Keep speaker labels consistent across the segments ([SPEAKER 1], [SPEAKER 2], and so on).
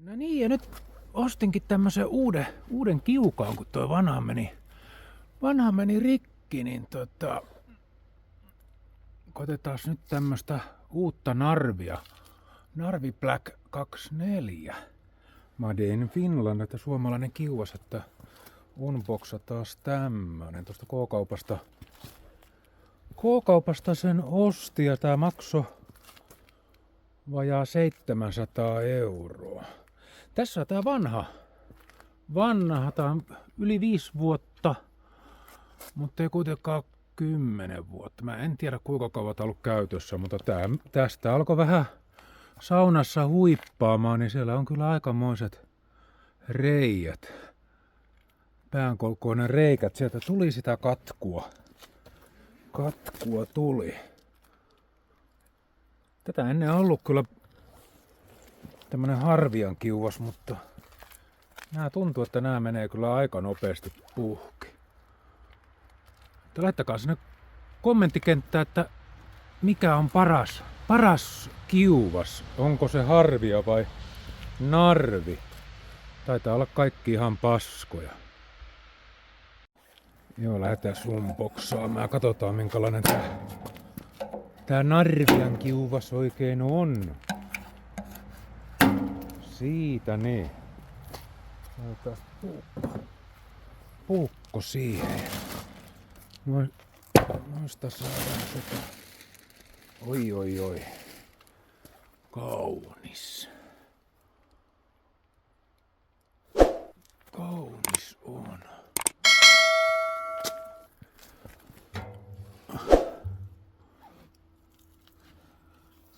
[SPEAKER 1] No niin, ja nyt ostinkin tämmösen uuden kiukaan, kun toi vanha meni rikki, niin koitetaan nyt tämmöstä uutta narvia. Narvi Black 24. Made in Finland, että suomalainen kiuas, että unboxa taas tämmönen. Tuosta K-kaupasta sen osti ja tää maksoi vajaa 700 €. Tässä on tää vanha, tää on yli 5 vuotta, mutta ei kuitenkaan 10 vuotta. Mä en tiedä kuinka kauan tää on ollut käytössä, mutta tästä alkoi vähän saunassa huippaamaan, niin siellä on kyllä aikamoiset reijät. Päänkokoinen reikät, sieltä tuli sitä katkua. Katkua tuli. Tätä ennen on ollut kyllä tämmönen harvian kiuas, mutta tuntuu, että nämä menee kyllä aika nopeasti puhki. Laittakaa sinne kommenttikenttään, että mikä on paras kiuvas. Onko se harvia vai narvi? Taitaa olla kaikki ihan paskoja. Joo, lähdetään unboxaamaan. Katsotaan minkälainen tää narvian kiuvas oikein on. Siitä niin. Laitetaan puukko siihen. Noista saadaan sitä. Oi. Kaunis. Kaunis on.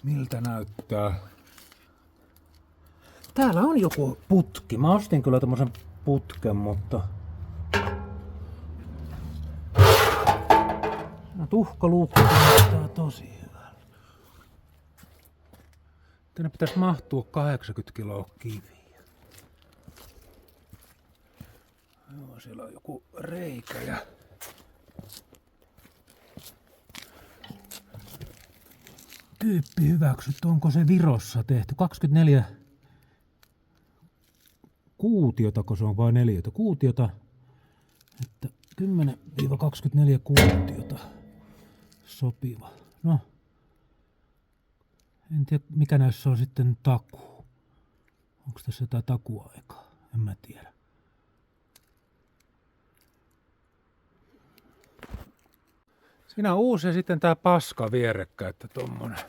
[SPEAKER 1] Miltä näyttää? Täällä on joku putki. Mä ostin kyllä tommosen putken, mutta tuhkaluukku näyttää tosi hyvältä. Tänne pitäisi mahtua 80 kiloa kiviä. Joo, siellä on joku reikä ja tyyppi hyväksyt. Onko se Virossa tehty? 24 kuutiota, kun se on vain 4 kuutiota. Että 10-24 kuutiota sopiva. No, en tiedä mikä näissä on sitten takuu. Onko tässä jotain takuaikaa? En mä tiedä. Siinä on uusi ja sitten tää paska vierekkä, että tommonen.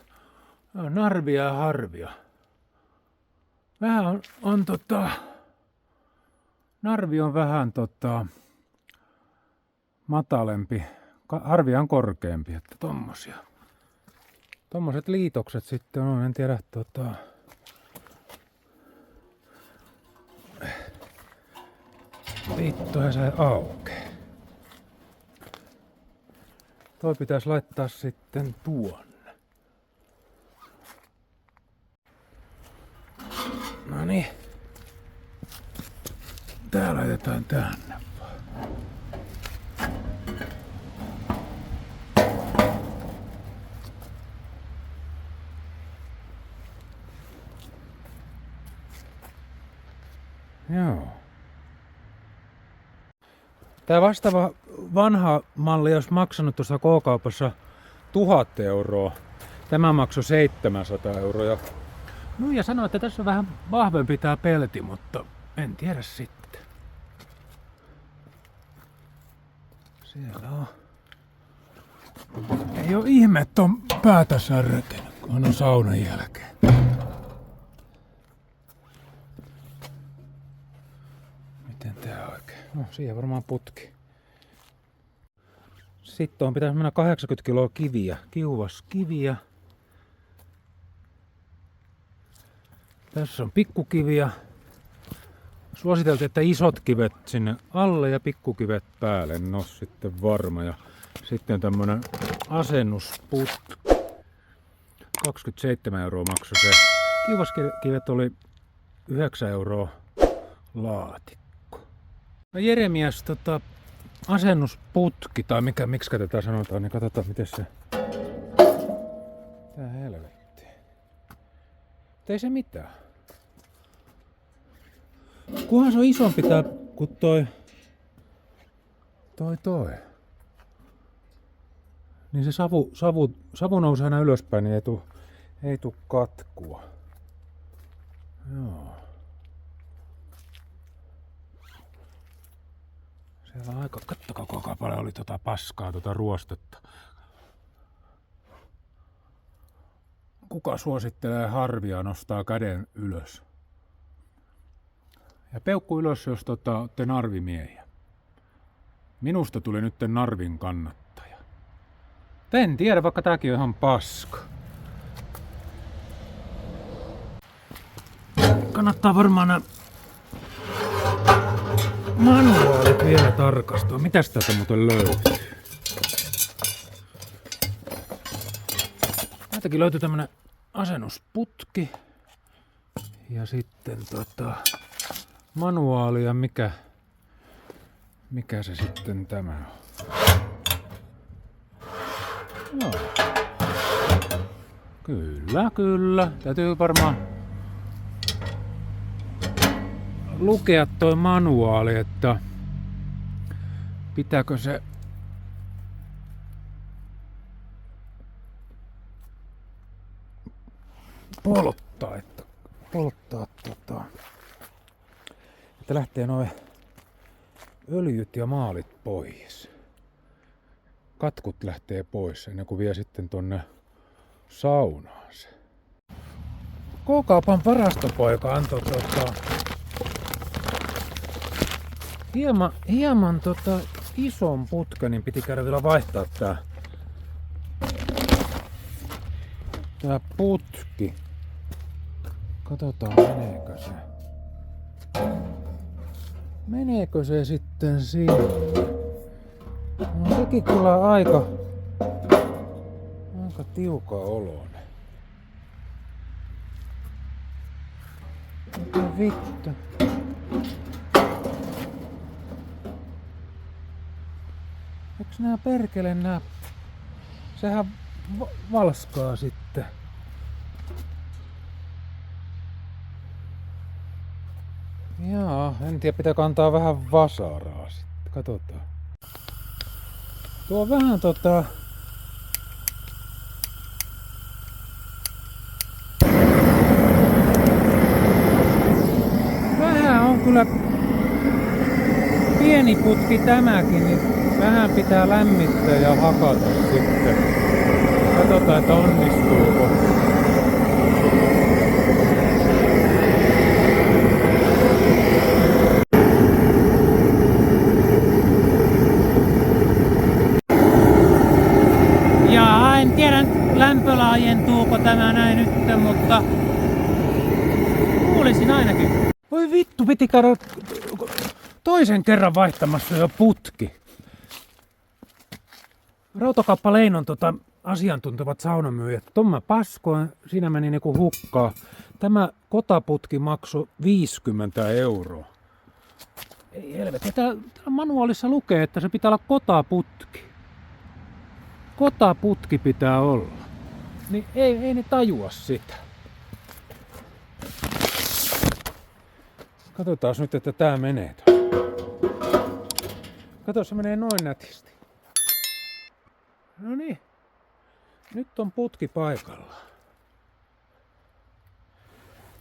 [SPEAKER 1] Narvia ja harvia. Vähän on narvi on vähän matalempi. Harvia on korkeampi, että tommosia. Tommoset liitokset sitten on, en tiedä Vittuhan se aukee. Toi pitäisi laittaa sitten tuonne. Noniin. Tää laitetaan tänne. Joo. Tää vastaava vanha malli olisi maksanut tuossa K-kaupassa 1000 €. Tämä maksoi 700 €. No ja sanoi, että tässä on vähän vahvempi tää pelti, mutta en tiedä sitten. Siellä on. Ei oo ihme, että on päätä särkenyt, kun on saunan jälkeen. Miten tää oikein? No siihen varmaan putki. Sitten on pitäisi mennä 80 kiloa kiviä, kiuvaskiviä. Tässä on pikkukiviä. Suositeltiin, että isot kivet sinne alle ja pikkukivet päälle. No sitten varma. Ja sitten tämmönen asennusputki. 27 € maksoi se. Kiuvaskivet oli 9 € laatikko. No Jeremias asennusputki tai miksi tätä sanotaan, niin katsotaan miten se. Tää helvetti. Ei se mitään. kunhan se on isompi tää kuin toi. Niin se savu nousee aina ylöspäin, niin ei tuu katkua. Joo. Siellä on aika, kattokaa kuinka paljon oli paskaa, ruostetta. Kuka suosittelee harvia nostaa käden ylös? Ja peukku ylös, jos te narvimiehiä. Minusta tuli nyt narvin kannattaja. En tiedä, vaikka tääkin on ihan paska. Kannattaa varmaan nämä manuaalit vielä tarkastaa. Mitäs täältä muuten löytyy? Täältäkin löytyy tämmönen asennusputki. Ja sitten manuaali ja mikä se sitten tämä on? Joo. Kyllä. Täytyy varmaan lukea toi manuaali, että pitääkö se polttaa, että lähtee noin öljyt ja maalit pois. Katkut lähtee pois ennen kuin vie sitten tonne saunaan se. K-kaupan varastopoika antoi hieman ison putken, niin piti käydä vielä vaihtaa tää putki. Katsotaan meneekö se sitten sinne. No sekin kyllä aika tiuka oloinen. Mitä vittu? Eiks nää perkele nää? Sehän valskaa sitten. Jaa, en tiedä, pitää kantaa vähän vasaraa sitten. Katsotaan. Tuo on vähän vähän on kyllä pieni putki tämäkin, niin vähän pitää lämmittää ja hakata sitten. Katsotaan, että onnistuuko. En tiedä lämpölaajentuuko tämä näin nyt, mutta kuulisin ainakin. Voi vittu, piti käydä toisen kerran vaihtamassa jo putki. Rautakauppa Leinon asiantuntevat saunamyyjät. Tomma paskoin, siinä meni niinku hukkaa. Tämä kotaputki maksoi 50 €. Ei helvetti, täällä manuaalissa lukee, että se pitää olla kotaputki. Kotaputki pitää olla. Niin ei ne tajua sitä. Katsotaan nyt, että tää menee. Kato, se menee noin nätisti. No niin. Nyt on putki paikalla.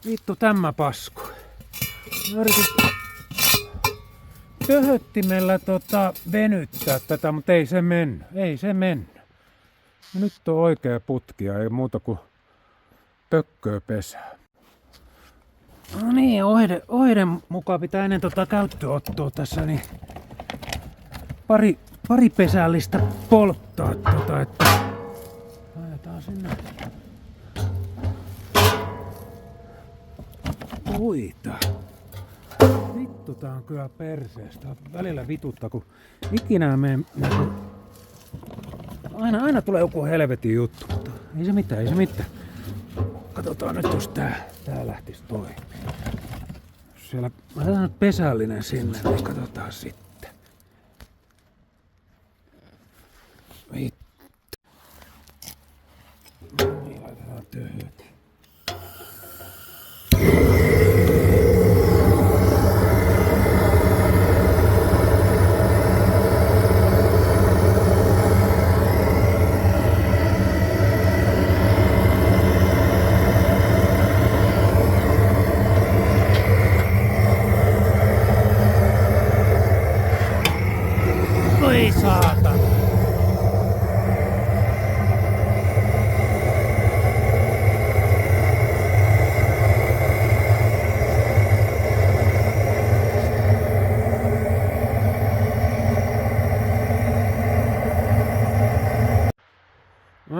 [SPEAKER 1] Vittu tämä pasku. Mä yritin pöhöttimellä venyttää tätä, mutta ei se mennyt. No nyt on oikea putki ja ei muuta kuin pökköä pesää. No niin, oiden mukaan pitää ennen käyttöottoa tässä niin pari pesällistä polttaa että laitetaan sinne puita. Vittu, tää on kyllä perseestä. Välillä vituttaa, kun ikinä mene aina tulee joku helvetin juttu, mutta ei se mitään. Katsotaan nyt, jos tää lähtisi toimimaan. Siellä laitetaan nyt pesällinen sinne, niin katsotaan sitten. Vittu. Niin, laitetaan töhöt.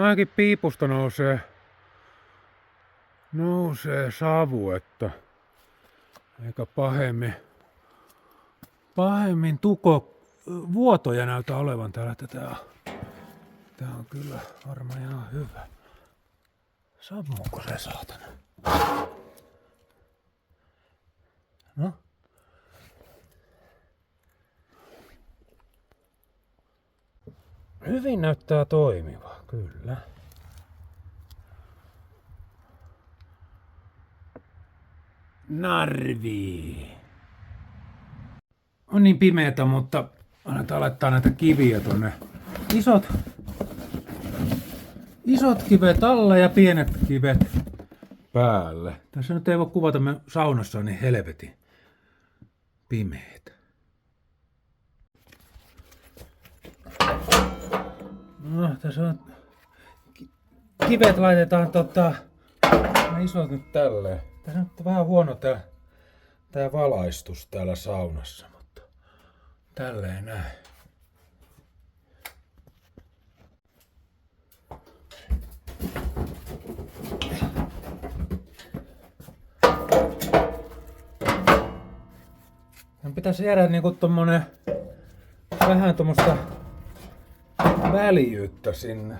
[SPEAKER 1] ainakin piipusta nousee savu, että eikä pahemmin vuotoja näytä olevan täällä. Tää on kyllä varmaan ihan hyvä. Sammuuko se saatana? No? Hyvin näyttää toimiva, kyllä. Narvi. On niin pimeetä, mutta annetaan laittaa näitä kiviä tonne. Isot kivet alla ja pienet kivet päälle. Tässä nyt ei voi kuvata, me saunassa on niin helvetin pimeetä. No, tässä on kivet laitetaan nämä isot nyt tälleen. Tässä on vähän huono tää valaistus täällä saunassa, mutta tälleen näin. Pitäisi jäädä niinku vähän tommoista väljyyttä sinne.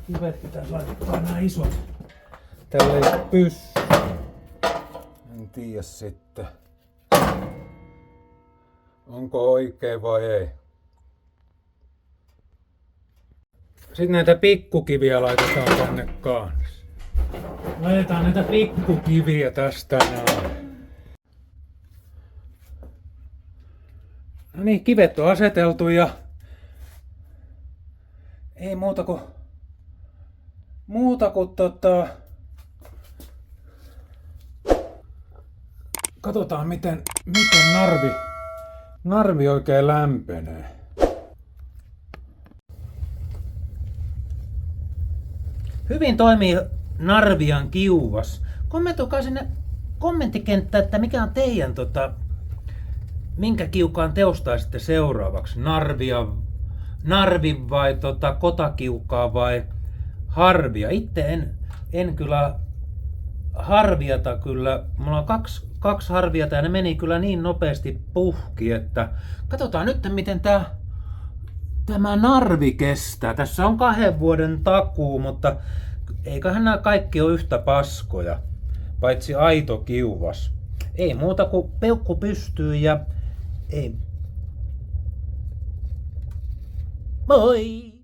[SPEAKER 1] Kivet pitäisi laittaa nää isot. Tällä ei pyssy. En tiedä sitten. Onko oikein vai ei. Sitten näitä pikkukiviä laitetaan tänne kanssa. Laitetaan näitä pikkukiviä tästä näin. No niin, kivet on aseteltu ja ei muuta kuin katsotaan miten narvi oikein lämpenee. Hyvin toimii Narvian kiuvas. Kommentoikaa sinne kommenttikenttään, että mikä on teidän minkä kiukaan teostaisitte seuraavaksi? Narvin vai kotakiukaa vai harvia? Itse en kyllä harviata kyllä. Mulla on kaksi harviata ja ne meni kyllä niin nopeasti puhki, että katsotaan nyt miten tämä narvi kestää. Tässä on 2 vuoden takuu, mutta eiköhän nämä kaikki ole yhtä paskoja, paitsi aito kiuvas. Ei muuta kuin peukku pystyy ja ei. Moi!